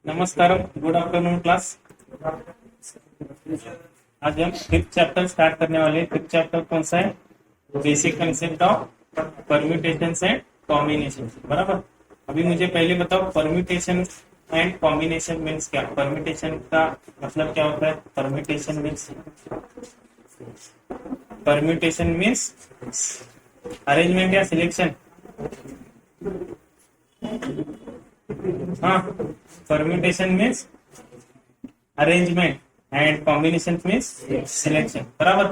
नमस्कार, good afternoon class. आज हम fifth chapter start करने वाले हैं। फिफ्थ चैप्टर कौन सा है? Basic concept of permutations end combination. बराबर। अभी मुझे पहले बताओ, परम्यूटेशन एंड कॉम्बिनेशन मीन्स क्या? परम्यूटेशन का मतलब क्या होता है? परम्यूटेशन मीन्स अरेंजमेंट या सिलेक्शन। हाँ, permutation means arrangement end combination means selection. बराबर।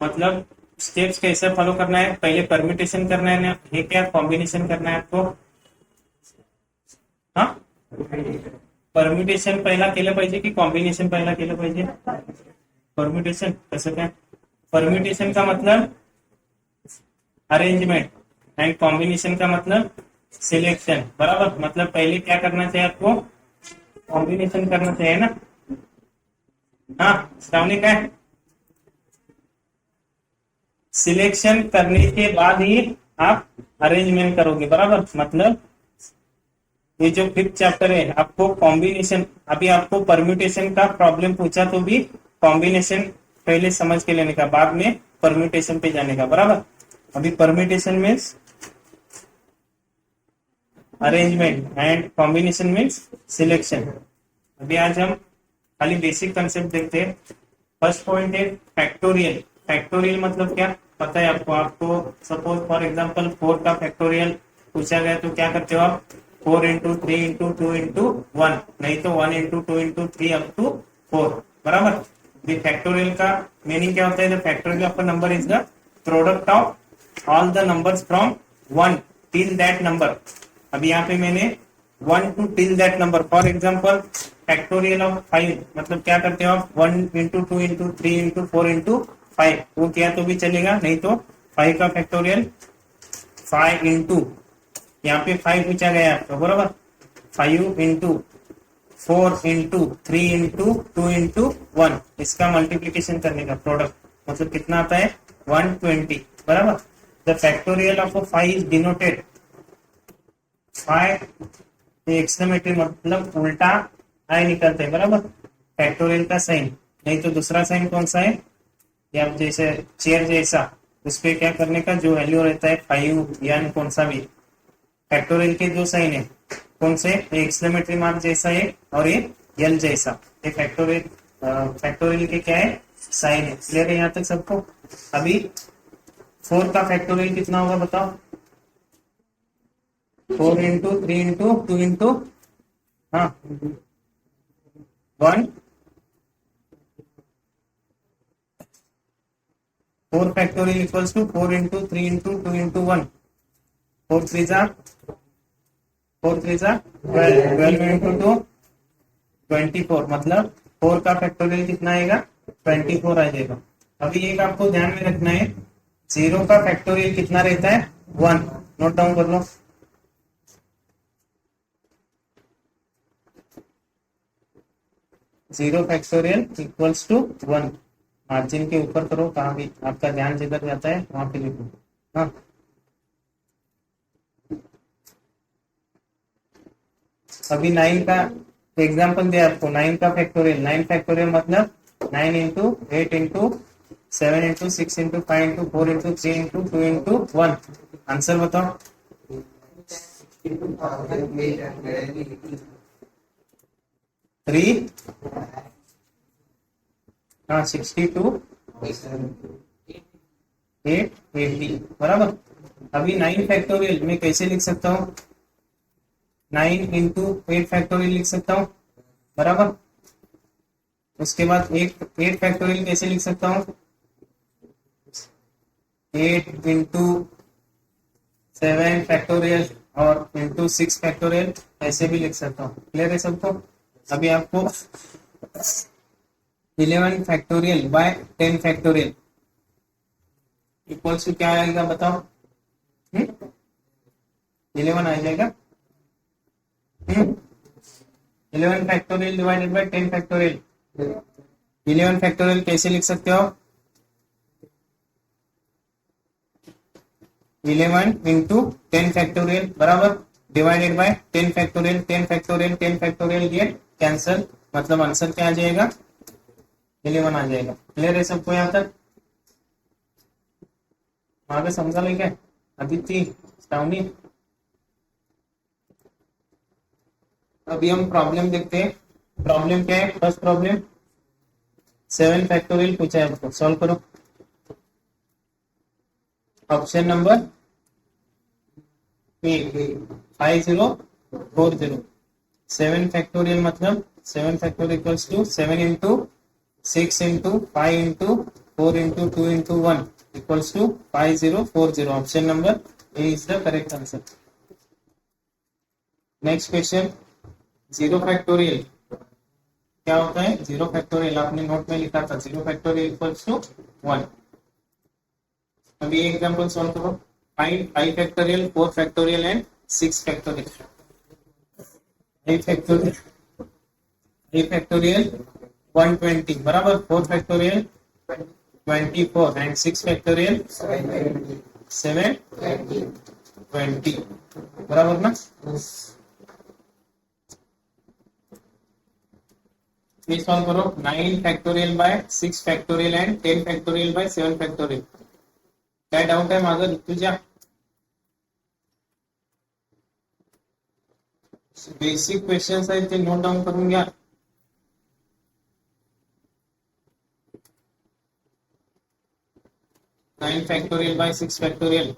मतलब स्टेप्स कैसे फॉलो करना है? पहले परम्यूटेशन करना है ना, ये क्या कॉम्बिनेशन करना है आपको? हाँ, परम्यूटेशन पहिला केलं पाहिजे की कॉम्बिनेशन पहिला केलं पाहिजे? परम्यूटेशन कसं काय? परम्यूटेशन का मतलब अरेंजमेंट एंड कॉम्बिनेशन का मतलब सिलेक्शन। बराबर। मतलब पहले क्या करना चाहिए आपको? कॉम्बिनेशन करना चाहिए ना। हाँ, श्रावणी काय? सिलेक्शन करने के बाद ही आप अरेंजमेंट करोगे। बराबर। मतलब ये जो फिफ्थ चैप्टर है, आपको कॉम्बिनेशन, अभी आपको परम्यूटेशन का प्रॉब्लम पूछा तो भी कॉम्बिनेशन पहले समझ के लेने का, बाद में परम्यूटेशन पे जाने का। बराबर। अभी permutation means arrangement end combination means selection. अभी आज हम खाली बेसिक कंसेप्ट देखते हैं। फर्स्ट पॉइंट है फैक्टोरियल। फैक्टोरियल मतलब क्या पता है आपको? आपको सपोज फॉर एग्जांपल 4 का फैक्टोरियल पूछा गया तो क्या करते हो आप? 4 इंटू 3 इंटू 2 इंटू 1, नहीं तो 1 इंटू 2 इंटू 3 अप टू 4। बराबर। फैक्टोरियल का मीनिंग क्या होता है? The factorial of a number is the product of all the numbers from 1 till that number. अभी यहाँ पे मैंने 1 to till that number. For example factorial of 5 मतलब क्या करते हो आप? 1 इंटू 2 इंटू 3 इंटू 4 इंटू 5, वो किया तो भी चलेगा, नहीं तो 5 का फैक्टोरियल 5 इंटू, यहाँ पे 5 पूछा गया आपको। बराबर। 5 इंटू 4 इंटू 3 इंटू 2 इंटू 1, इसका मल्टीप्लीकेशन करने का प्रोडक्ट मतलब कितना आता है? 120। बराबर। The factorial of 5 is denoted 5 exclamatory मतलब उल्टा आई निकलते हैं। बराबर। फैक्टोरियल का साइन, नहीं तो दूसरा साइन कौन सा है? या जैसे चेयर जैसा, उस पे क्या करने का, जो वैल्यू रहता है 5 या कौन सा भी। फैक्टोरियल के दो साइन है, कौन से? एक्सक्लेमेटरी मार्क जैसा है और ये एल जैसा। ये फैक्टोरियल के क्या है? साइन है। क्लियर है यहाँ तक सबको? अभी 4 का फैक्टोरियल कितना होगा बताओ? 4 इंटू 3 इंटू 2 इंटू, हाँ, 1। 4 factorial equals to 4 into 3 into 2 into 1। 4 3 जा 12, 12 इंटू 2 24। मतलब 4 का फैक्टोरियल कितना आएगा? 24 आ जाएगा। अभी एक आपको ध्यान में रखना है, 0 का फैक्टोरियल कितना रहता है? 1। नोट डाउन कर लो। 0 फैक्टोरियल इक्वल्स टू 1। मार्जिन के ऊपर करो, कहाँ भी आपका ध्यान जिधर जाता है वहां पे लिखो। हाँ, अभी 9 का एग्जाम्पल दिया आपको। 9 का फैक्टोरियल, 9 फैक्टोरियल मतलब 9 into 8 into 7 into 6 into 5 into 4 into 3 into 2 into 1। Answer बताओ। 3, हाँ, 62, 8, 80। बराबर। अभी 9 फैक्टोरियल मैं कैसे लिख सकता हूँ? 9 इंटू 8 फैक्टोरियल लिख सकता हूँ। बराबर। उसके बाद 8 फैक्टोरियल कैसे लिख सकता हूँ? 8 इंटू 7 फैक्टोरियल और इंटू 6 फैक्टोरियल ऐसे भी लिख सकता हूँ। क्लियर है सबको? अभी आपको 11 factorial by 10 factorial equals to क्या आएगा बताओ? 11 आ जाएगा। 11 factorial divided by 10 factorial. 11 factorial कैसे लिख सकते हो? 11 इंटू 10 फैक्टोरियल बराबर divided by 10 factorial, 10 factorial, 10 factorial get cancel, मतलब आंसर क्या आ जाएगा 11 आ जाएगा। क्लियर है सबको यहाँ तक? आगे समझा ले क्या अदिति, श्रावणी? अभी हम प्रॉब्लम देखते हैं। प्रॉब्लम क्या है? फर्स्ट प्रॉब्लम 7 फैक्टोरियल पूछा है आपको, सॉल्व करो। Option number 5040। 7 फैक्टोरियल मतलब 7 factorial equals to 7 into 6 into 5 into 4 into 2 into 1 equals to 5040। Option number A is the correct answer. Next question, zero factorial क्या होता है? जीरो फैक्टोरियल आपने नोट में लिखा था, जीरो फैक्टोरियल इक्वल्स टू 1। अभी एग्जांपल सॉल्व करो। 5 factorial, 4 factorial end 6 factorial. 5 factorial 120 बराबर, 4 फैक्टोरियल 24 एंड 6 फैक्टोरियल 720 बराबर ना। ये सॉल्व करो। 9 factorial by 6 factorial end 10 factorial by 7 factorial. काय डाऊट आहे माझं तुझ्या? बेसिक क्वेश्चन्स आहेत ते नोट डाऊन करून घ्या। Nine factorial by 6 factorial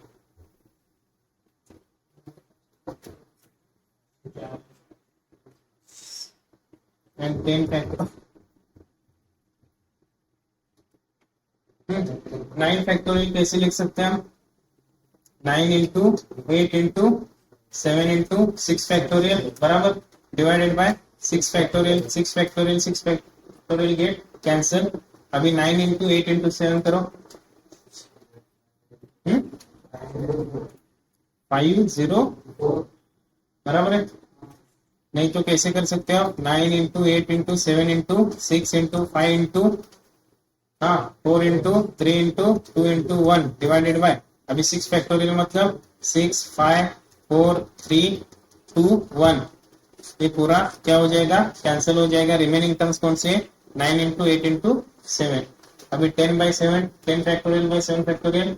end 10 factorial. 9 factorial कैसे लिख सकते हैं हम? 9 इंटू 8 इंटू 7 इंटू 6 फैक्टोरियल बराबर, divided bye 6 factorial, 6 factorial 6 factorial get cancel. अभी 9 इंटू 8 इंटू 7 करो। 50 बराबर है। नहीं तो कैसे कर सकते हो? 9 into 8 into 7 into 6 into 5 into 4 into 3 into 2 into 1 divided by, अभी 6 फैक्टोरियल मतलब 6 5 4 3 2 1, ये पूरा क्या हो जाएगा? कैंसिल हो जाएगा। रिमेनिंग टर्म्स कौन से? 9 इंटू 8 इंटू 7। अभी 10 बाई 7, 10 फैक्टोरियल बाई 7 factorial,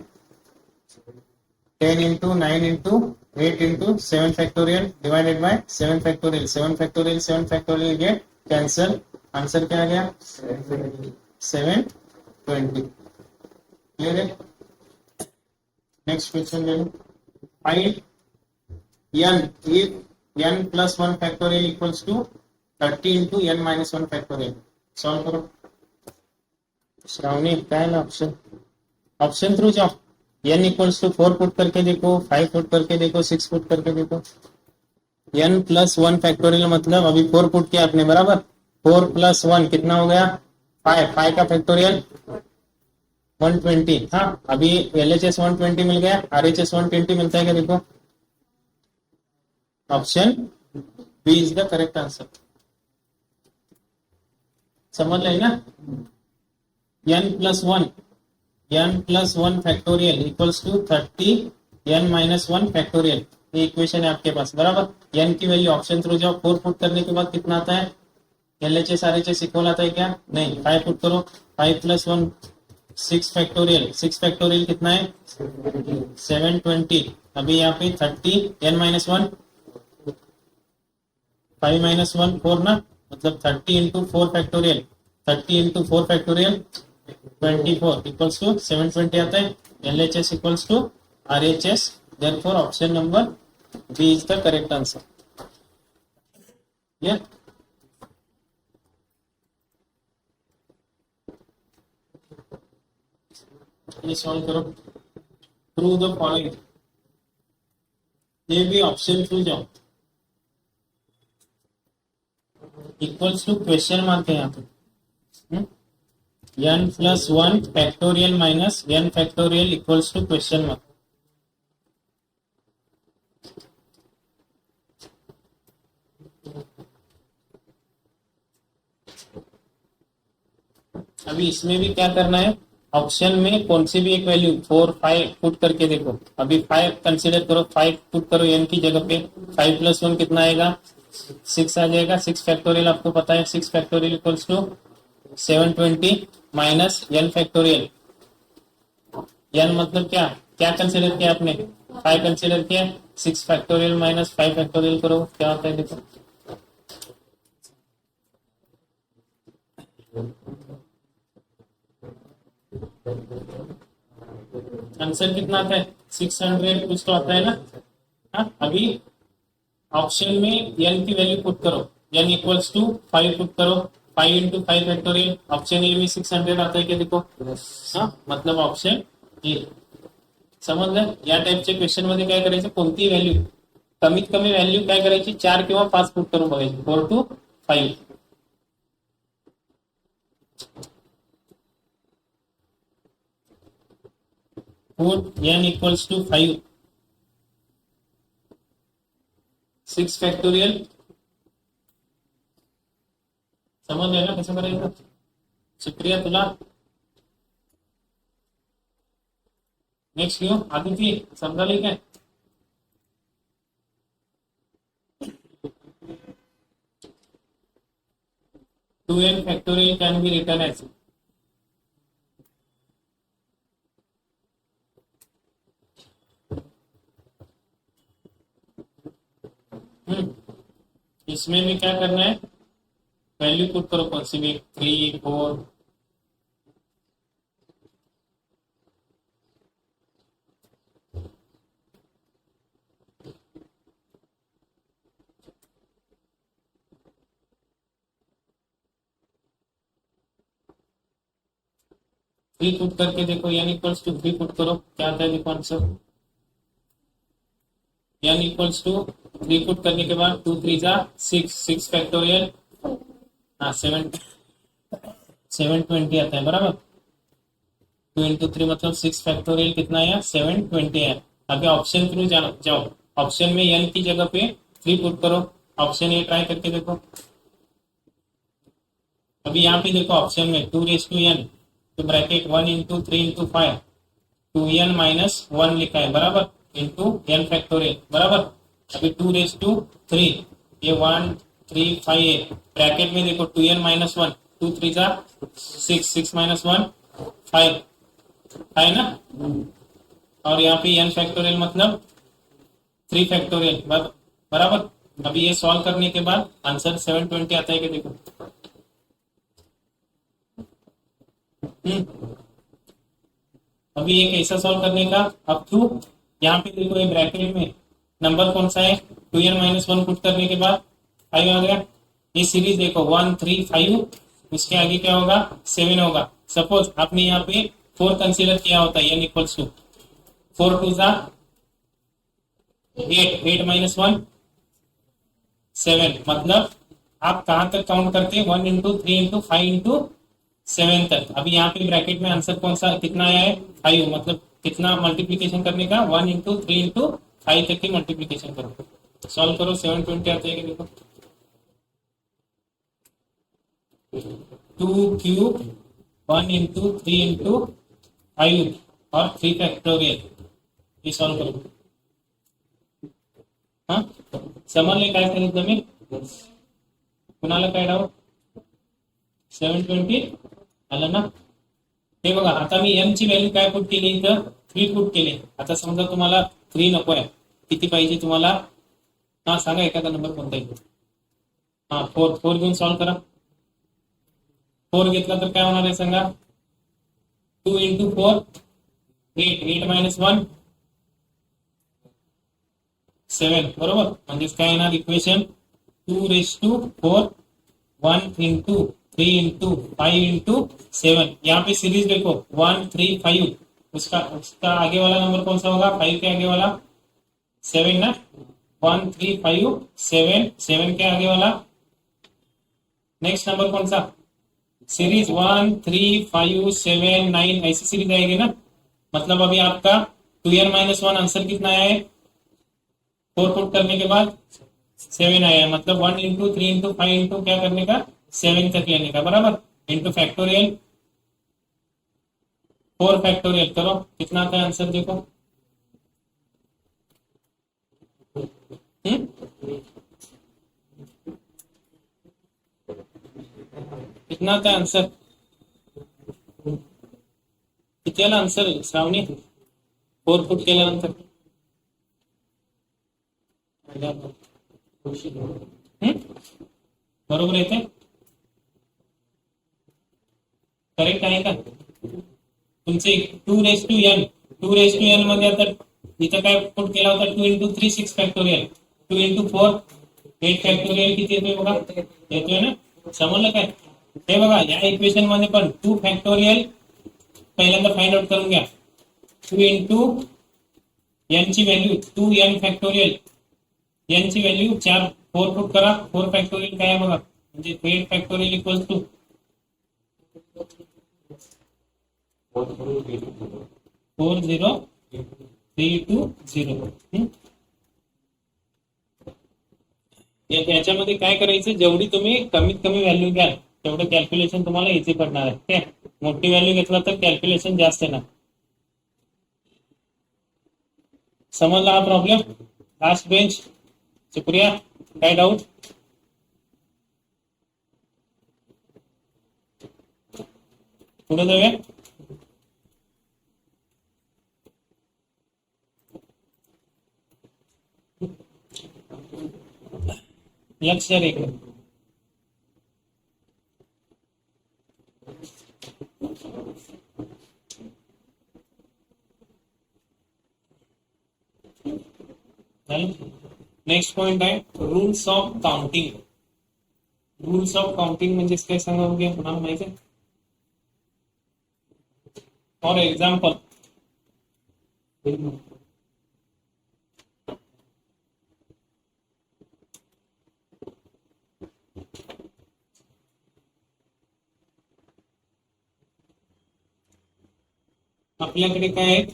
10 into 9 into 8 into 7 factorial divided bye 7 factorial, 7 factorial 7 factorial get cancel. Answer क्या आ गया? 720। क्लियर है? नेक्स्ट क्वेश्चन ले low. Find n if n plus 1 factorial equals to 30 into n minus 1 factorial। Solve करो। श्रावणी क्या है ना option? Option through जाओ। n equals to 4 put करके देखो, 5 पुट करके देखो, 6 पुट करके देखो। n प्लस 1 फैक्टोरियल मतलब अभी 4 पुट किया आपने बराबर, 4 प्लस 1 कितना हो गया? 5, 5 का फैक्टोरियल 120। हाँ अभी LHS 120 मिल गया, RHS 120 मिलता है क्या देखो। Option B is the correct answer. समझ रहे ना? n plus 1 factorial equals to 30 n minus 1 factorial. ये इक्वेशन है आपके पास बराबर। n की वैल्यू ऑप्शन थ्रू जाओ, 4 पुट करने के बाद कितना आता है? LHS RHS इक्वल आता है क्या? नहीं। 5 पुट करो, 5 प्लस 1 6 फैक्टोरियल, 6 फैक्टोरियल कितना है? 720। अभी यहाँ पे 30 n माइनस 1, 5 माइनस 1 4 ना, मतलब 30 into 4 factorial, 30 into 4 factorial 24 equals to 720 आता है। LHS equals to RHS, therefore option number B is the correct answer. Clear? ये सॉल्व करो। थ्रू द फॉलोइंग, ये भी ऑप्शन थ्रू जाओ। इक्वल्स टू क्वेश्चन मार्क है यहाँ पे। n plus 1 factorial minus n factorial equals to question mark. अभी इसमें भी क्या करना है? ऑप्शन में कौन सी भी एक वैल्यू 4 5 पुट करके देखो। अभी 5 कंसीडर करो, 5 पुट करो n की जगह पे, 5 प्लस 1 कितना आएगा, 6 आ जाएगा। 6 फैक्टोरियल आपको पता है, 6 factorial equals to 720 minus n factorial. n मतलब क्या क्या कंसीडर किया आपने, 5 कंसीडर किया। 6 फैक्टोरियल माइनस 5 फैक्टोरियल करो, क्या होता है देखो। आंसर कितना आता है, 600 कुछ तो आता है ना। हाँ, अभी ऑप्शन में n की वैल्यू पुट करो, n इक्वल्स टू 5 पुट करो, 5 इंटू 5 फैक्टोरियल। ऑप्शन ए में 600 आता है क्या देखो। हाँ, मतलब ऑप्शन ए। समजलं, या टाईपच्या क्वेश्चन मध्ये काय करायचं, कोणती व्हॅल्यू कमीत कमी व्हॅल्यू काय करायची, 4 किंवा 5 पुट करून बघायची, 4 to 5। Put n equals to 5, 6 factorial. समजलं ना कसं करायचं। शुक्रिया तुला। नेक्स्ट घेऊ आदिती, समजाले काय। 2n factorial can be written as इसमें भी क्या करना है, वैल्यू पुट करो कौन सी भी, 3 4। थ्री पुट करके देखो, n इक्वल्स टू 3 पुट करो, क्या आता है देखो answer. n equals to 3 put करने के बाद 2 3 जा 6, 6 फैक्टोरियल, हाँ 720 आता है बराबर। 2 इंटू 3 मतलब 6 फैक्टोरियल कितना आया, 720 है। अभी ऑप्शन थ्रू जाओ, ऑप्शन में n की जगह पे 3 पुट करो, ऑप्शन ए ट्राई करके देखो। अभी यहाँ पे देखो ऑप्शन में 2 रेस टू n, तो bracket 1 into 3 into 5, 2n minus 1 लिखा है बराबर, इंटू n फैक्टोरियल बराबर। अभी 2 रेस टू 3, ये 1 3 5 है, ब्रैकेट में देखो 2n माइनस 1, 2 3 जा 6, 6 माइनस 1 5 है ना। और यहाँ पे n फैक्टोरियल मतलब 3 फैक्टोरियल बराबर। अभी ये सॉल्व करने के बाद आंसर 720 आता है कि देखो। अभी एक ऐसा सॉल्व करने का, अब टू यहाँ पे देखो ये ब्रैकेट में नंबर कौन सा है, 2n माइनस 1 पुट करने के बाद 5 आ गया। ये सीरीज देखो 1 3 5, उसके आगे क्या होगा, 7 होगा। सपोज आपने यहाँ पे 4 कंसीडर किया होता है, n इक्वल्स टू 4 2 जा 8, 8 माइनस 1 7, मतलब आप कहां तक काउंट करते हैं, 1 इंटू 3 इंटू 5 इंटू 7 तक। अभी यहाँ पे ब्रैकेट में आंसर कौन सा कितना आया है, 5, मतलब कितना मल्टीप्लीकेशन करने का, 1 इंटू 3 इंटू 5 तक की मल्टीप्लीकेशन करो। सॉल्व करो, 720 आते हैं कि देखो। 2 क्यूब 1 इंटू 3 इंटू 5 और 3 फैक्टोरियल, ये सॉल्व करो। हाँ समजले काय सांगितलं मी, कुणाला काय डाऊट, 720 आलं ना। हे बघा आता मी m ची व्हॅल्यू काय पुट केली, इथं 3 पुट केली। आता समजा तुम्हाला 3 नको आहे, किती पाहिजे तुम्हाला, हा सांगा एखादा नंबर कोणता आहे। हा 4, 4 घेऊन सॉल्व करा। 4 घेतला तर काय होणार आहे सांगा, 2 इंटू 4 8, 8 माइनस 1 7 बरोबर। म्हणजेच काय येणार equation, 2 raise to 4 1 into 3 into 5 into 7। यहाँ पे सीरीज देखो 1 3 5, उसका आगे वाला नंबर कौन सा होगा, 5 के आगे वाला 7 ना, 1 3 5 7, 7 के आगे वाला नेक्स्ट नंबर कौन सा, सीरीज 1 3 5 7 9, ऐसी सीरीज आएगी ना। मतलब अभी आपका 2n माइनस 1 आंसर कितना आया है, 4 पुट करने के बाद 7 आया है, मतलब 1 इंटू 3 इंटू 5 इंटू क्या करने का, 7 तक लेने का बराबर, इंटू फैक्टोरियल 4 फैक्टोरियल करो, कितना आता है आंसर देखो। कितना आता है आंसर, किती आला आन्सर श्रावणी 4 फूट केल्यानंतर? बरोबर येते, करेक्ट आहे का तुमचे? 2 टू एन मध्ये आता इथं काय पुट केला होता, 2 into 3 6 फॅक्टोरियल, 2 into 4 8 फॅक्टोरियल किती येतोय बघा, येतोय ना, समजलं काय? हे बघा या इक्वेशन मध्ये पण 2 फॅक्टोरियल पहिल्यांदा फाइंड आउट करून घ्या। 2 into n ची व्हॅल्यू 2n फॅक्टोरियल, n ची व्हॅल्यू 4 पुट करा, 4 फॅक्टोरियल काय आहे बघा, म्हणजे 8 फॅक्टोरियल इक्वल्स टू 40320। याच्यामध्ये काय करायचं, जेवढी तुम्ही कमीत कमी व्हॅल्यू घ्याल तेवढं कॅल्क्युलेशन तुम्हाला इझी पडणार आहे। ठीक आहे, मोठी व्हॅल्यू घेतला तर कॅल्क्युलेशन जास्त येणार। समजला हा प्रॉब्लेम? लास्ट बेंच सुप्रिया, काय डाऊट? पुढे जाऊया। लक्ष रेखा, नेक्स्ट पॉइंट आहे rules of counting. Rules of counting म्हणजे काय सांगा बघूया, कुणाला माहिती आहे? फॉर एक्झाम्पल आपल्याकडे काय आहेत,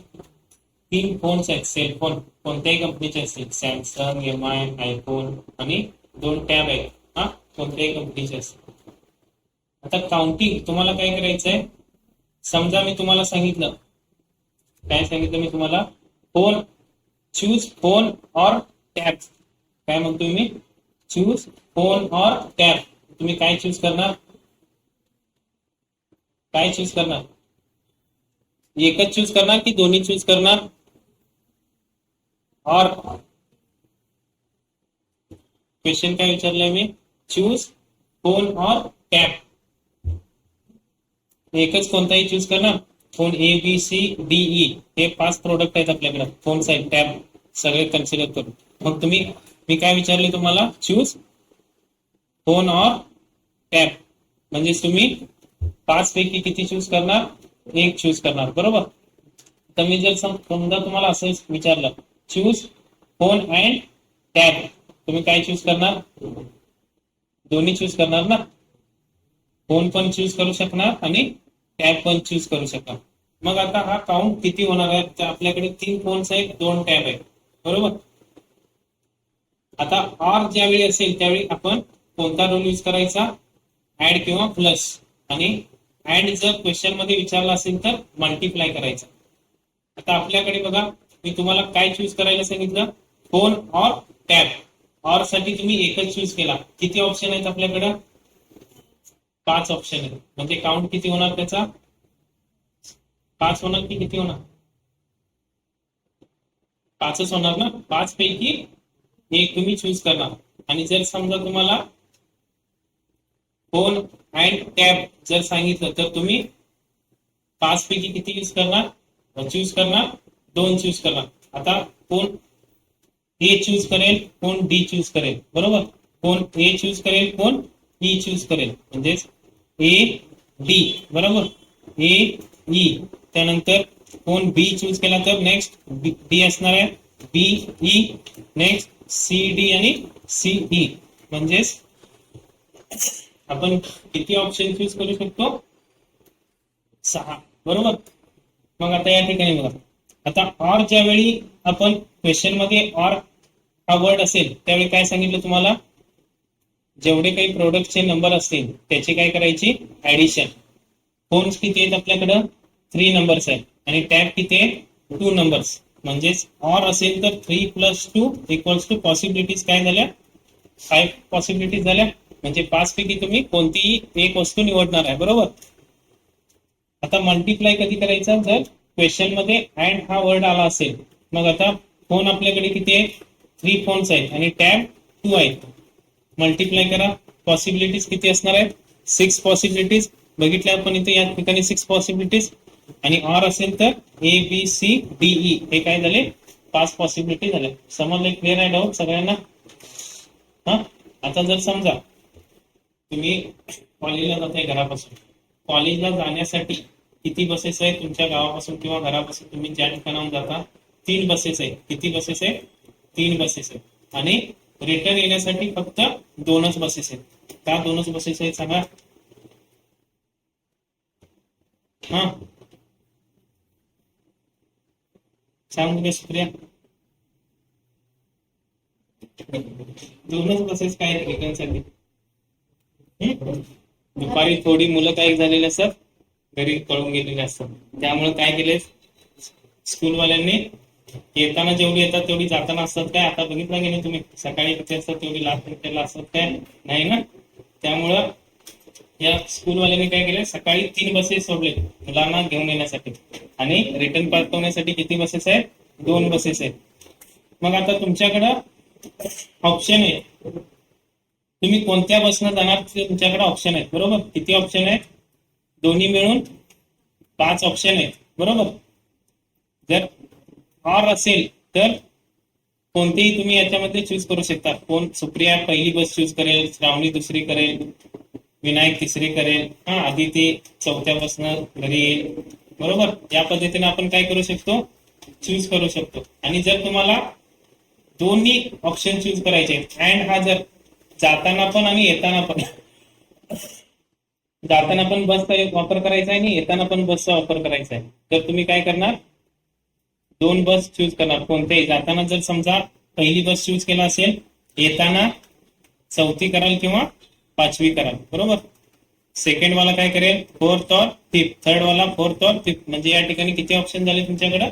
3 फोन्स आहेत, सेलफोन कोणत्याही कंपनीचे असतील, सॅमसंग, MI, आयफोन, आणि 2 टॅब आहेत, हा कोणत्याही कंपनीचे असतील। आता काउंटिंग तुम्हाला काय करायचंय, समजा मी तुम्हाला सांगितलं, काय सांगितलं मी तुम्हाला, फोन, चूज फोन और टॅब, काय म्हणतोय मी, चूज फोन और टॅब, तुम्ही काय चूज करणार, काय चूज करणार, एकच चूज करणार की दोन्ही चूज करणार? और क्वेश्चन काय विचारलंय मी, चूज फोन और टॅब, एकच कोणताही चूज करणार? फोन ABCDE हे 5 प्रोडक्ट आहेत आपल्याकडे, फोन साईड टॅब सगळे कन्सिडर करून, मग तुम्ही, मी काय विचारले तुम्हाला, चूज फोन और टॅब, म्हणजे तुम्ही 5 पैकी किती चूज करणार, 1 चूज करणार, बरोबर? तर मी जर समजा तुम्हाला असं विचारलं, चूज फोन अँड टॅब, तुम्ही काय चूज करणार, दोन्ही चूज करणार ना, फोन पण चूज करू शकणार आणि टॅब पण चूज करू शकणार। मग आता हा काउंट किती होणार आहे, तर आपल्याकडे 3 फोन्स आहेत, 2 टॅब आहेत, बरोबर? आता ऑर ज्यावेळी असेल त्यावेळी आपण कोणता रूल यूज करायचा, ऍड किंवा प्लस, आणि ऍड जर क्वेश्चन मध्ये विचारला असेल तर मल्टिप्लाय करायचा। आता आपल्याकडे बघा, मी तुम्हाला काय चूज करायला सांगितलं, फोन और टॅब, और साठी तुम्ही एकच चूज केला, किती ऑप्शन आहेत आपल्याकडे, 5 ऑप्शन आहेत, म्हणजे काउंट किती होणार त्याचा, 5 होणार की किती होणार, 5च होणार ना, 5 पैकी 1 तुम्ही चूज करणार। आणि जर समजा तुम्हाला फोन अँड टॅब जर सांगितलं तर तुम्ही 5 पैकी किती यूज करणार, चूज करणार, 2 चूज करणार। आता फोन ए चूज करेल, फोन डी चूज करेल, बरोबर? फोन ए चूज करेल, फोन ई चूज करेल, म्हणजे A-D, बरोबर? A-E, त्यानंतर फोन बी चूज केला तर नेक्स्ट डी असणार आहे, B-E, नेक्स्ट C-D आणि C-E, म्हणजेच आपण किती ऑप्शन चूज करू शकतो, 6, बरोबर? मग आता या ठिकाणी बघा, आता ऑर ज्यावेळी आपण क्वेश्चन मध्ये ऑर हा वर्ड असेल त्यावेळी काय सांगितलं तुम्हाला, जेवढे काही प्रोडक्टचे नंबर असतील त्याची काय करायची, ऍडिशन। फोन्स किती आहेत आपल्याकडं, 3 नंबर्स आहेत आणि टॅब किती आहे 2 नंबर्स. म्हणजेच ऑर असेल तर 3 + 2 = पॉसिबिलिटीज काय झाल्या 5 पॉसिबिलिटीज झाल्या. म्हणजे 5 पैकी तुम्ही कोणतीही एक वस्तू निवडणार आहे बरोबर. आता मल्टिप्लाय कधी करायचा जर क्वेश्चन मध्ये अँड हा वर्ड आला असेल. मग आता फोन आपल्याकडे किती आहे 3 फोन्स आहेत आणि टॅब 2 आहेत. मल्टिप्लाय करा. पॉसिबिलिटीज किती असणार आहेत 6 पॉसिबिलिटीज. बघितल्या आपण इथे या ठिकाणी 6 पॉसिबिलिटीज. आणि ऑर असेल तर ABCDE हे काय झाले 5 पॉसिबिलिटी झाले. समजले क्लिअर आहे डाऊट सगळ्यांना. हा आता जर समजा तुम्ही कॉलेजला जाताय घरापासून. कॉलेजला जाण्यासाठी किती बसेस आहेत तुमच्या गावापासून किंवा घरापासून तुम्ही ज्या ठिकाणाहून जाता 3 बसेस आहेत. किती बसेस आहेत 3 बसेस आहेत. आणि रिटर्न येण्यासाठी फक्त 2च बसेस आहेत. का 2च बसेस आहेत सांगा. हा सांगू दे सुप्रिया. 2च बसेस काय आहेत रिटर्न साठी. दुपारी थोडी मुलं काय झालेली असतात घरी पळून गेलेले असतात. त्यामुळे काय केले स्कूलवाल्यांनी येताना जेवढी येतात तेवढी जाताना असतात काय. आता बघितलं की नाही तुम्ही सकाळी किती असतात तेवढी लास्ट रिटर्नला असतात काय नाही ना. त्यामुळं या स्कूलवाल्यांनी काय केलं सकाळी 3 बसेस सोडले मुलांना घेऊन येण्यासाठी. आणि रिटर्न पाठवण्यासाठी किती बसेस आहेत 2 बसेस आहेत. मग आता तुमच्याकडं ऑप्शन आहे तुम्ही कोणत्या बसनं जाणार ते तुमच्याकडे ऑप्शन आहेत बरोबर. किती ऑप्शन आहेत दोन्ही मिळून 5 ऑप्शन आहेत बरोबर. जर ऑर असेल तर कोणतेही तुम्ही याच्यामध्ये चूज करू शकता. कोण सुप्रिया पहिली बस चूज करेल, श्रावणी दुसरी करेल, विनायक तिसरी करेल, हा आदिती 4थ्या बसनं घरी येईल बरोबर. या पद्धतीने आपण काय करू शकतो चूज करू शकतो. आणि जर तुम्हाला दोन्ही ऑप्शन चूज करायचे आहेत अँड हा जर जाताना पण आणि येताना पण जाताना पण बसचा वापर करायचा आहे आणि येताना पण बसचा वापर करायचा आहे तर तुम्ही काय करणार 2 बस चूज करणार. कोणत्याही जाताना जर समजा पहिली बस चूज केला असेल येताना 4थी कराल किंवा 5वी कराल बरोबर. सेकंड वाला काय करेल 4th और 5th. थर्ड वाला 4th और 5th. म्हणजे या ठिकाणी किती ऑप्शन झाले तुमच्याकडे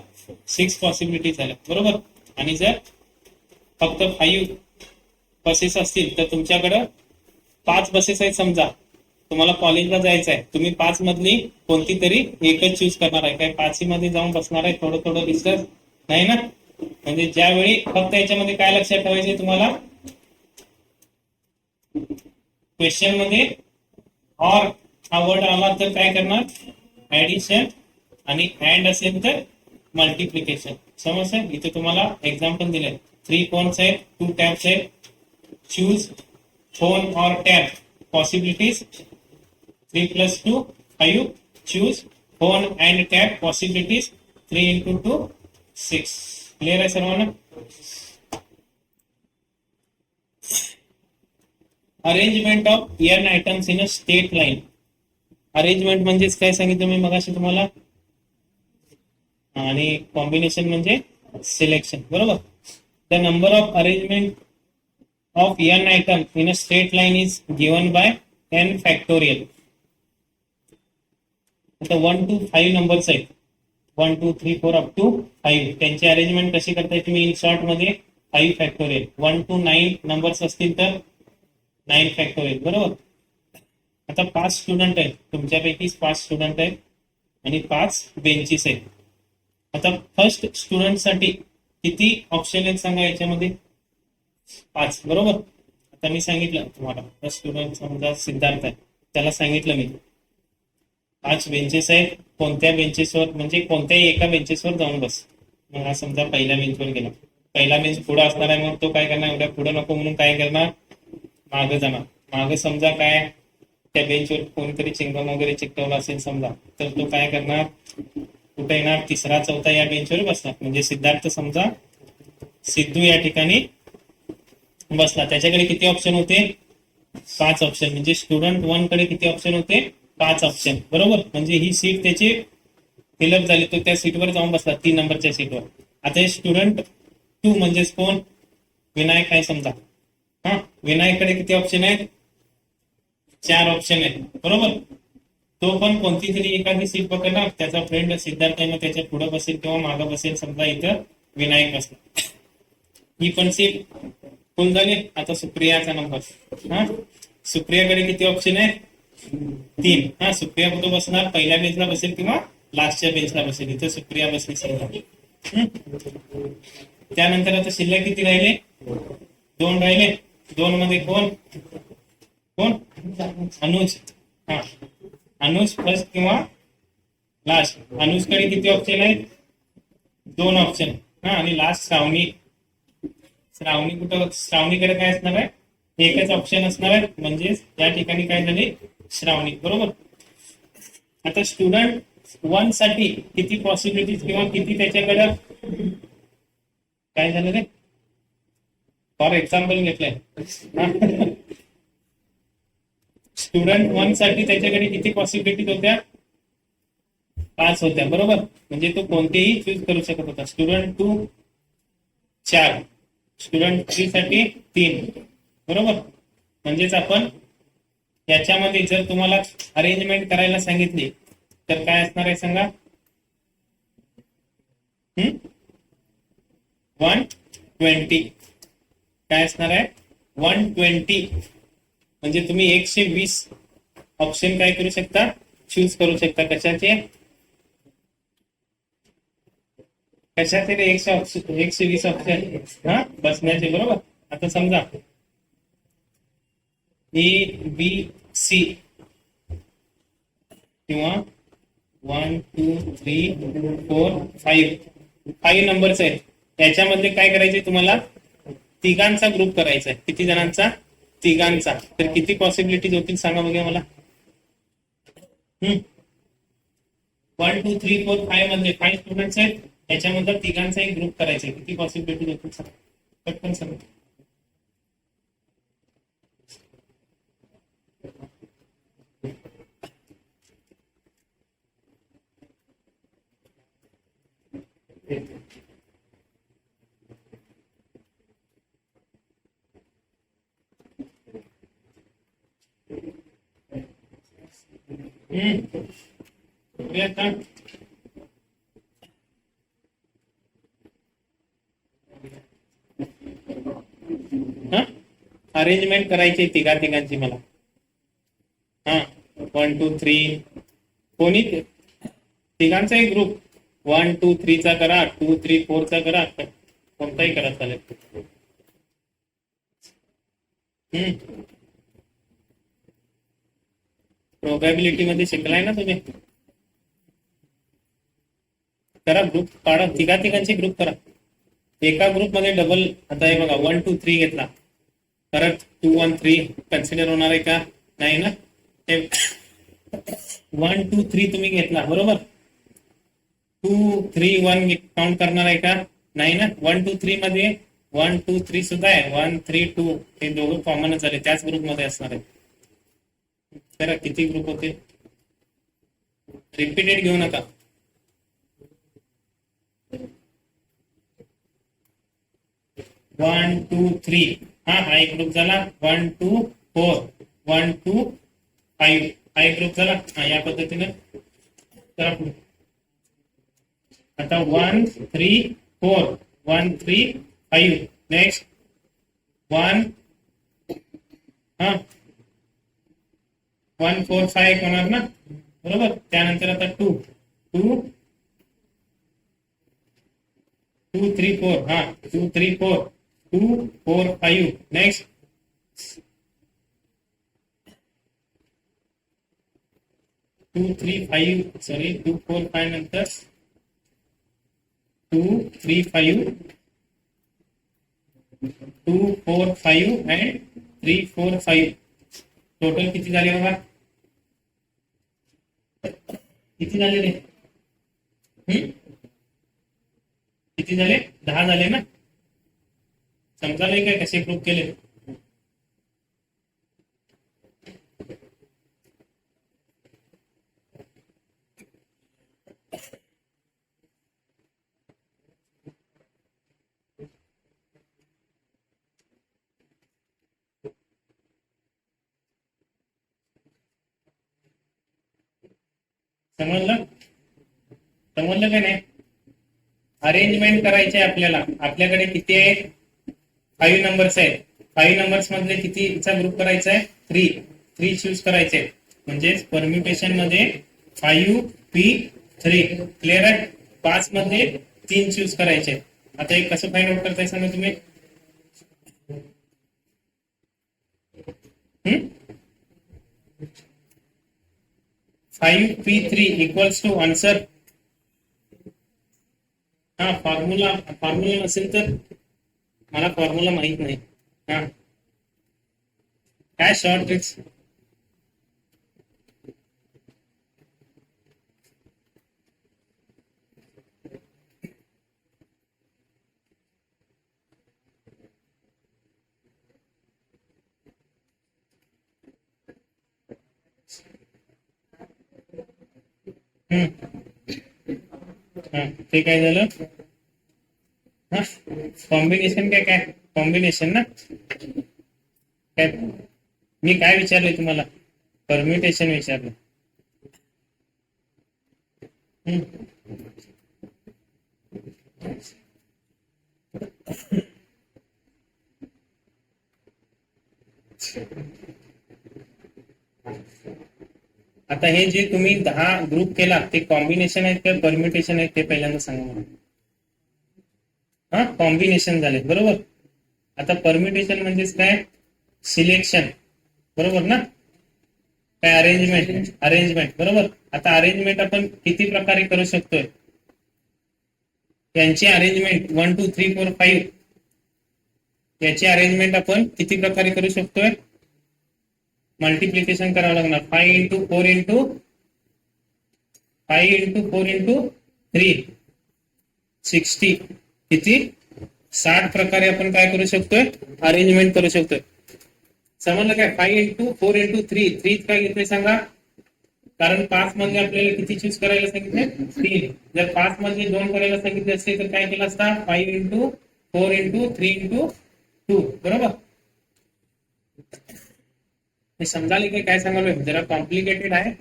6 पॉसिबिलिटी झाल्या बरोबर. आणि जर फक्त 5 बसेस असतील तर तुमच्याकडे 5 बसेस आहेत. समजा तुम्हाला कॉलेजला जायचं आहे तुम्ही 5 मधली कोणती तरी एकच चूज करणार आहे. काय 5ही मध्ये जाऊन बसणार आहे थोडं थोडं डिस्टन्स नाही ना. म्हणजे ज्यावेळी फक्त याच्यामध्ये काय लक्षात ठेवायचे तुम्हाला क्वेश्चन मध्ये ऑर हा वर्ड आला तर काय करणार ऍडिशन आणि अँड असेल तर मल्टिप्लिकेशन. समजलं. इथे तुम्हाला एक्झाम्पल दिले 3 फोन्स आहेत 2 टॅब्स आहेत. चूज फोन और tab possibilities 3 + 2 5. Choose phone and tab possibilities 3 × 2 6. Clear आहे सर्वांना. Arrangement of N items in a state line. Arrangement म्हणजेच काय सांगितलं मी मगाशी तुम्हाला. आणि कॉम्बिनेशन म्हणजे सिलेक्शन बरोबर. The number of arrangement of N items in a straight line is given by n factorial. आता 1 to 5 नंबर्स आहेत 1 2 3 4 अप टू 5. त्यांची अरेंजमेंट कशी करताय तुम्ही इन शॉर्ट मध्ये 5 फॅक्टोरियल. 1 to 9 नंबर्स असतील तर 9 फॅक्टोरियल बरोबर. आता 5 स्टुडंट आहेत तुमच्यापैकी 5 स्टुडंट आहेत आणि 5 बेंचेस आहेत. आता फर्स्ट स्टुडंट साठी किती ऑप्शन आहेत सांगा याच्यामध्ये 5 बरोबर. आता मी सांगितलं तुम्हाला फर्स्ट स्टुडंट समजा सिद्धार्थ आहे त्याला सांगितलं मी 5 बेंचेस आहेत. कोणत्या बेंचेसवर म्हणजे कोणत्याही एका बेंचेसवर जाऊन बस. मग हा समजा पहिल्या बेंचवर गेला. पहिला बेंच पुढे असणार आहे मग तो काय करणार एवढ्या पुढे नको म्हणून काय करणार मागे जाणार. मागे समजा काय त्या बेंचवर कोणीतरी चिंगम वगैरे चिकटवलं असेल समजा तर तो काय करणार कुठे येणार 3रा 4था या बेंचवर बसणार. म्हणजे सिद्धार्थ समजा सिद्धू या ठिकाणी बसला. त्याच्याकडे किती ऑप्शन होते 5 ऑप्शन. म्हणजे स्टुडंट 1 कडे किती ऑप्शन होते 5 ऑप्शन बरोबर. म्हणजे ही सीट त्याची फिलअप झाली तो त्या सीटवर जाऊन बसला 3 नंबरच्या सीटवर. आता हे स्टुडंट 2 म्हणजेच कोण विनायक आहे समजा. हा विनायककडे किती ऑप्शन आहेत 4 ऑप्शन आहेत बरोबर. तो पण कोणती तरी एखादी सीट पकडणार, त्याचा फ्रेंड सिद्धार्थ आहे ना त्याच्या पुढे बसेल किंवा मागं बसेल, समजा इथं विनायक बसला, ही पण सीट फुल झाली. आता सुप्रियाचा नंबर. हा, सुप्रियाकडे किती ऑप्शन आहे? 3. हा, सुप्रिया कुठं बसणार? पहिल्या बेंचला बसेल किंवा लास्टच्या बेंचला बसेल. इथं सुप्रिया बसली समजा. त्यानंतर आता शिल्लक किती राहिले? 2 राहिले. 2 मध्ये कोण कोण? अनुज. हा, अनुज फर्स्ट किंवा लास्ट. अनुजकडे किती ऑप्शन आहेत? 2 ऑप्शन. हा, आणि लास्ट श्रावणी. श्रावणी कुठं? श्रावणीकडे काय असणार आहे? एकच ऑप्शन असणार आहे, म्हणजे या ठिकाणी काय झाले? श्रावणी. बरोबर. आता स्टुडंट 1 साठी किती पॉसिबिलिटीज किंवा किती त्याच्याकडे काय झालं रे? फॉर एक्झाम्पल घेतलंय. स्टुडंट 1 साठी त्याच्याकडे किती पॉसिबिलिटीज होत्या? 5 होत्या. बरोबर. म्हणजे तो कोणतेही चूज करू शकत होता. स्टुडंट 2 4, स्टुडंट 3 साठी 3. बरोबर. म्हणजेच आपण याच्यामध्ये जर तुम्हाला अरेंजमेंट करायला सांगितली तर काय असणार आहे सांगा? 120. काय असणार आहे? 120. म्हणजे तुम्ही 120 ऑप्शन काय करू शकता? चूज करू शकता. कशाचे? कशाचे रे? 120 ऑप्शन. हा, बसण्याचे. बरोबर. आता समजा ए बी सी किंवा 1 2 3 4 5 नंबर्स आहेत. याच्यामध्ये काय करायचे तुम्हाला? तिघांचा ग्रुप करायचा आहे. किती जणांचा? तिघांचा. तर किती पॉसिबिलिटीज होतील सांगा बघा मला. 1 2 3 4 5 मध्ये 5 स्टुडंट्स आहेत. याच्यामध्ये तिघांचा एक ग्रुप करायचा आहे. किती पॉसिबिलिटीज होतील सांगा पटकन सांगा. अरेंजमेंट करायची तिघांची मला. हा, 1 2 3 कोणी तिघांचा एक ग्रुप 1 2 3 चा करा, 2 3 4 चा करा, कोणताही करा चालेल. प्रोबॅबिलिटी मध्ये शिकलाय ना तुम्ही. करा ग्रुप काढा, तिघांचे ग्रुप करा. एका ग्रुप मध्ये डबल. आता हे बघा 1 2 3 घेतला, परत 2 1 3 कन्सिडर होणार आहे का? नाही ना. 1 2 3 तुम्ही घेतला बरोबर. 2 3 1 काउंट करणार आहे का? नाही ना. 1 2 3 मध्ये 1 2 3 सुद्धा आहे. 1 3 2 हे दोघं कॉमनच झाले, त्याच ग्रुप मध्ये असणार आहे. तर किती ग्रुप होते? रिपीटेड घेऊ नका. 1 2 3 हा एक ग्रुप झाला. 1 2 4 1 2 5 हा एक ग्रुप झाला. या पद्धतीने चला पुढे. आता 1 3 4 1 3 5 नेक्स्ट 1 1 4 5 होणार ना. बरोबर. त्यानंतर आता 2 2 2 3 4 2 3 4 2 4 5 नेक्स्ट 2 3 5 सॉरी 2 4 5 नंतर 2 3 5 2 4 5 and 3 4 5 टोटल किती झाले बघा? किती झाले रे? किती झाले? 10 झाले ना. समजायला काय कसे ग्रुप केले? समजलं? समजलं का नाही? अरेंजमेंट करायचे आपल्याला. आपल्याकडे किती आहे? 5 नंबर्स आहेत. 5 नंबर्स मधले कितीचा ग्रुप करायचा आहे? 3 चूज करायचे. म्हणजे परम्युटेशन मध्ये 5p3 क्लिअर आहे. 5 मध्ये 3 चूज करायचे. आता एक कसं फाइंड आउट करताय सांगा तुम्ही? 5p3 equals to answer. हा फॉर्म्युला नसेल तर मला फॉर्म्युला माहित नाही. हा काय शॉर्ट ट्रिक्स? ते काय झालं? हा कॉम्बिनेशन काय कॉम्बिनेशन ना? काय मी काय विचारलंय तुम्हाला? परम्युटेशन विचारलं. आता हे जे तुम्ही 10 ग्रुप केला ते कॉम्बिनेशन आहेत का परम्युटेशन आहेत ते पहिल्यांदा सांगा मला. हा कॉम्बिनेशन झाले बरोबर. आता परम्युटेशन म्हणजेच काय? सिलेक्शन बरोबर ना? काय अरेंजमेंट बरोबर. आता अरेंजमेंट आपण किती प्रकारे करू शकतोय? यांची अरेंजमेंट 1 2 3 4 5 याची अरेंजमेंट आपण किती प्रकारे करू शकतोय? मल्टिप्लिकेशन करावं लागणार. 5 इंटू 4 इंटू 3 60 किती? 60 प्रकारे आपण काय करू शकतोय? अरेंजमेंट करू शकतोय. समजलं काय? 5 इंटू 4 इंटू 3 काय घेतलंय सांगा? कारण 5 मध्ये आपल्याला किती चूज करायला सांगितले? 3. जर 5 मध्ये 2 करायला सांगितले असते तर काय केलं असता? 5 इंटू 4 इंटू 3 इंटू 2 बरोबर. हे समजाले की काय सांगालोय? जरा कॉम्प्लिकेटेड आहे,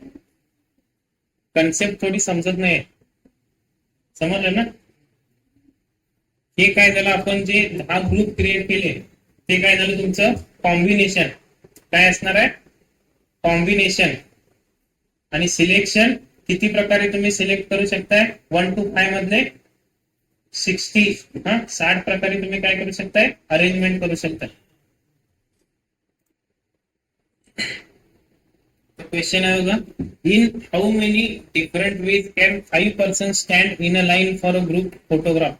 कन्सेप्ट थोडी समजत नाही. समजलं ना? हे काय झालं? आपण जे 10 ग्रुप क्रिएट केले ते काय झालं तुमचं? कॉम्बिनेशन. काय असणार आहे? कॉम्बिनेशन. आणि सिलेक्शन किती प्रकारे तुम्ही सिलेक्ट करू शकताय? 1 to 5 मधले 60 प्रकारे तुम्ही काय करू शकताय? अरेंजमेंट करू शकताय. क्वेश्चन आहे बघा. In how many different ways can 5 persons stand in a line for a group photograph?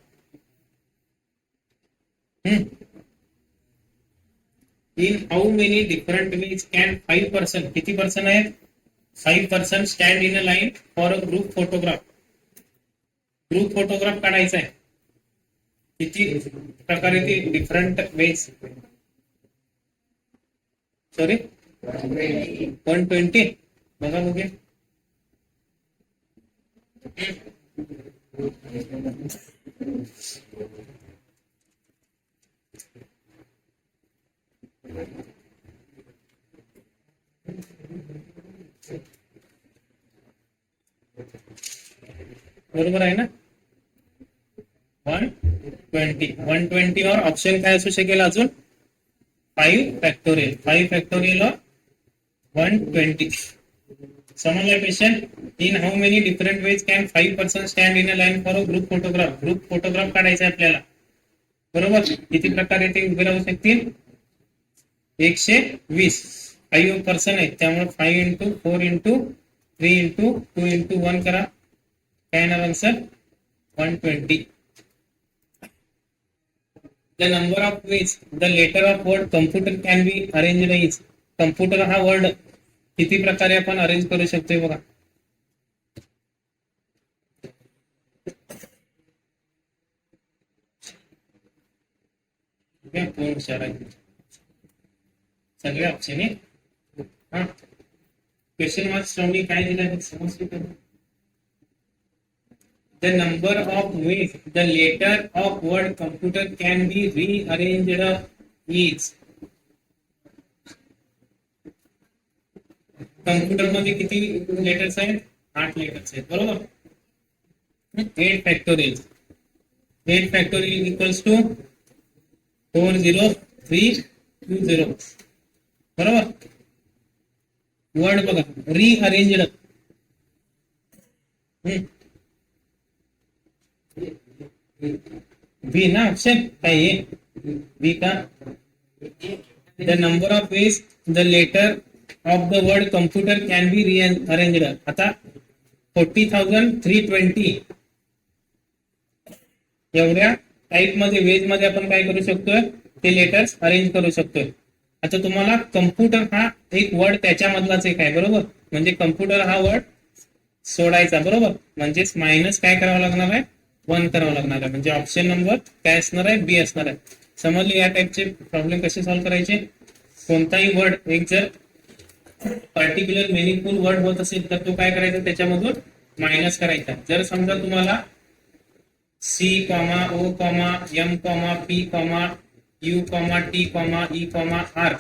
In how many different ways can 5 person किती पर्सन आहेत? 5 persons stand in a line for a group photograph. Group photograph काढायचा आहे. किती प्रकारे ते different ways? Sorry 120. बघा बघे. बरोबर आहे ना? 120 और ऑप्शन काय असू शकेल अजून? 5 फॅक्टोरियल. 5 फॅक्टोरियल और 120. समजला question? In how many different ways can 5 person stand in a line for a group photograph. Group photograph काढायचा आपल्याला बरोबर. किती प्रकारे ते उभे राहू शकतील? 120. 5 पर्सन आहेत त्यामुळे 5 इंटू 4 इंटू 3 इंटू 2 इंटू 1 करा. काय येणार answer? 120. The number of ways the letter of word computer can be arranged is. Computer हा वर्ड किती प्रकारे आपण अरेंज करू शकतोय बघा. सगळे ऑप्शन आहे. हा क्वेश्चन मार्क स्ट्रॉंगली काय दिलं समजते? The number of ways the letter of word computer can be rearranged is. Computer मध्ये किती लेटर्स आहेत? 8 लेटर्स आहेत बरोबर. 8 फॅक्टोरियल इक्वल्स टू 40320 बरोबर. वर्ड बघा रिअरेंज्ड, बी ना ऑप्शन काय आहे बी का. The number of ways the letter of the word computer can be rearranged. आता 40,320 एवढ्या टाईप मध्ये वेज मध्ये आपण काय करू शकतोय ते लेटर्स अरेंज करू शकतोय. आता तुम्हाला कम्प्युटर हा एक वर्ड त्याच्यामधलाच एक आहे बरोबर. म्हणजे कम्प्युटर हा वर्ड सोडायचा बरोबर. म्हणजेच मायनस काय करावं लागणार आहे 1 करावं लागणार आहे. म्हणजे ऑप्शन नंबर काय असणार आहे बी असणार आहे. समजले या टाइपचे प्रॉब्लेम कसे सॉल्व्ह करायचे. कोणताही वर्ड एक जर पर्टिक्युलर मिनिंगफुल वर्ड होत असेल तर तो काय करायचा त्याच्यामधून मायनस करायचा. जर समजा तुम्हाला C comma O comma M comma P comma U comma T comma E comma R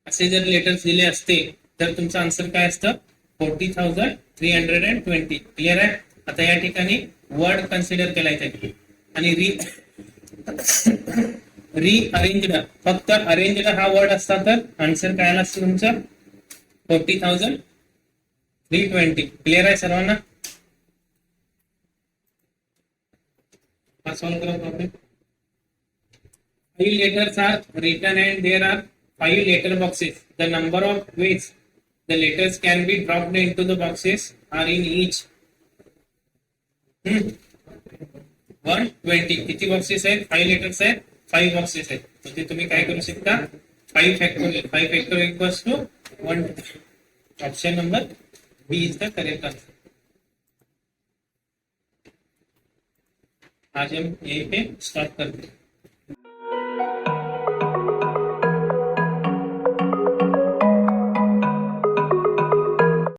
असे जर लेटर्स दिले असते तर तुमचं आन्सर काय असतं 40,320. क्लिअर आहे. आता या ठिकाणी वर्ड कन्सिडर केलाय आणि रिअरेंज्ड फक्त अरेंज्ड हा वर्ड असता तर आन्सर काय आला असतं तुमचं 40,320. क्लिअर आहे सर्वांना. सॉल्व करा problem. 5 letters are written and there are 5 letter boxes. The number of ways the letters can be dropped into the boxes are in each 120. किती बॉक्सेस आहेत 5 लेटर्स आहेत 5 बॉक्सेस आहेत. म्हणजे तुम्ही काय करू शकता 5 factorial 5 factorial equals to 1. Option number B is the correct answer. आज हम यहीं पे स्टॉप करते हैं.